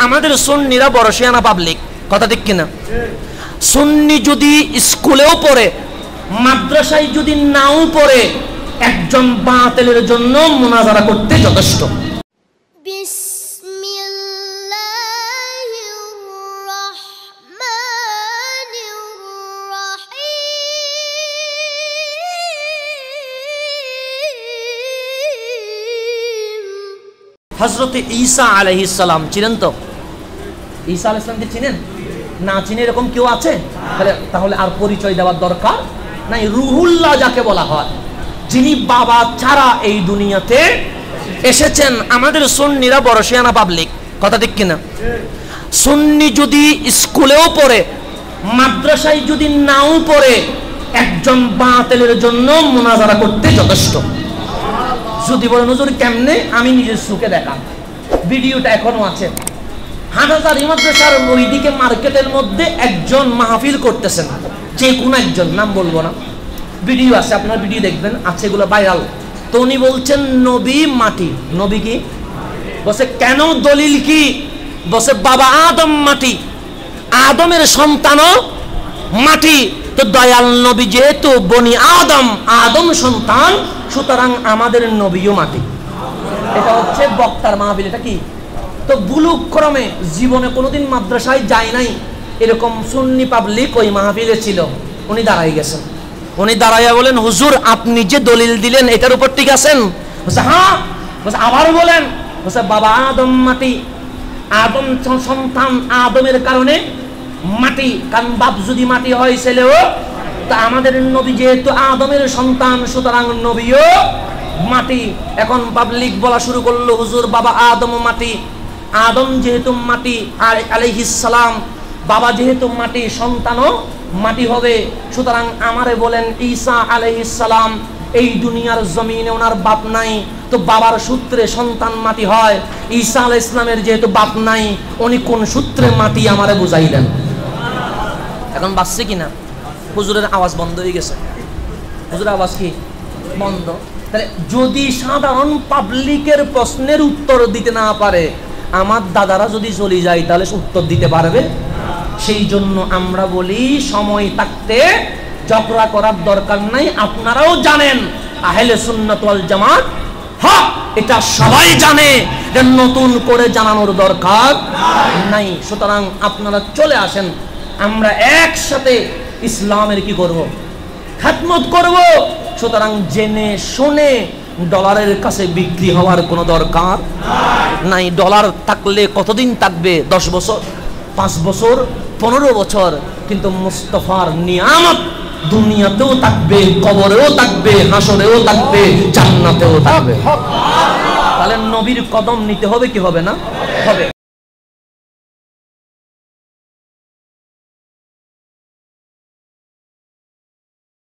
আমাদের সুন্নিরা বড় শিয়ানা পাবলিক, কথা ঠিক কিনা? সুন্নি যদি স্কুলেও পড়ে, মাদ্রাসায় যদি নাও পড়ে, একজন বাতিলের জন্য মুনাজারা করতে যথেষ্ট। হযরত ঈসা আলাইহিস সালাম চিনেন তো? ঈসা আলাইহিস সালামকে চিনেন? না চিনে এরকম কেউ আছে? তাহলে আর পরিচয় দেওয়ার দরকার নাই। রুহুল্লাহ যাকে বলা হয়, যিনি বাবা ছাড়া এই দুনিয়াতে এসেছেন। আমাদের সুন্নিরা বড় শিয়ানা পাবলিক, কথা ঠিক কিনা? সুন্নি যদি স্কুলেও পড়ে, মাদ্রাসায় যদি নাও পড়ে, একজন বাতিলের জন্য মুনাজারা করতে যথেষ্ট। যদি বলেন হুজুর কেমনে, আমি নিজের চোখে দেখা, ভিডিওটা এখনো আছে। হাটহাজারী মাদ্রাসার ওইদিকে মার্কেটের মধ্যে একজন মাহফিল করতেছেন, যে কোনো একজন, নাম বলবো না, ভিডিও আছে, আপনার ভিডিও দেখবেন, আছে এগুলো ভাইরাল। তো উনি বলছেন নবী মাটি। নবী কি? বসে কেন, দলিল কি? বসে বাবা আদম মাটি, আদমের সন্তানও মাটি। তো দয়াল নবী যেহেতু বনি আদম, আদম সন্তান, সুতরাং আমাদের নবীও মাটি। এটা হচ্ছে বক্তার মাহফিল। এটা কি? তো বুলুগ ক্রমে জীবনে কোনোদিন মাদ্রাসায় যায় নাই এরকম সুন্নি পাবলিক ওই মাহফিলে ছিল। উনি দাঁড়াই গেছেন, উনি দাঁড়াইয়া বলেন হুজুর আপনি যে দলিল দিলেন এটার উপর ঠিক আছেন? বলছে হ্যাঁ। বলছে আবার বলেন। বলছে বাবা আদম মাটি, আদম সন্তান, আদমের কারণে মাটি, কারণ বাপ যদি মাটি হয় ছেলেও, তা আমাদের নবী যেহেতু আদমের সন্তান, সুতরাং নবীও মাটি। এখন পাবলিক বলা শুরু করলো হুজুর বাবা আদম মাটি, আদম যেহেতু মাটি আর আলাইহিস সালাম, বাবা যেহেতু মাটি, সন্তানও মাটি হবে। সুতরাং আমারে বলেন ঈসা আলাইহিস সালাম এই দুনিয়ার জমিনে ওনার বাপ নাই, তো বাবার সূত্রে সন্তান মাটি হয়। ঈসা আলাইহিস সালামের যেহেতু বাপ নাই, উনি কোন সূত্রে মাটি আমারে বুঝাইলেন। এখন বাসছে কিনা? হুজুরের আওয়াজ বন্ধ হয়ে গেছে। হুজুরের আওয়াজ কি বন্ধ? তাহলে যদি সাধারণ পাবলিকের প্রশ্নের উত্তর দিতে না পারে, আমার দাদারা যদি চলে যায় তাহলে উত্তর দিতে পারবে? সেই জন্য আমরা বলি সময় থাকতে ঝগড়া করার দরকার নাই। আপনারাও জানেন আহলে সুন্নাত ওয়াল জামাত হক, এটা সবাই জানে, এটা নতুন করে জানানোর দরকার নাই। সুতরাং আপনারা চলে আসেন, আমরা একসাথে ইসলামের কি করব? খাতমত করব। সুতরাং জেনে শুনে ডলারের কাছে বিক্রি হওয়ার কোনো দরকার নাই। ডলার থাকলে কতদিন থাকবে? 10 বছর, 5 বছর, 15 বছর, কিন্তু মুস্তাফার নিয়ামত দুনিয়াতেও থাকবে, কবরেও থাকবে, হাসরেও থাকবে, জান্নাতেও থাকবে। তাহলে নবীর কদম নিতে হবে কি হবে না? হবে।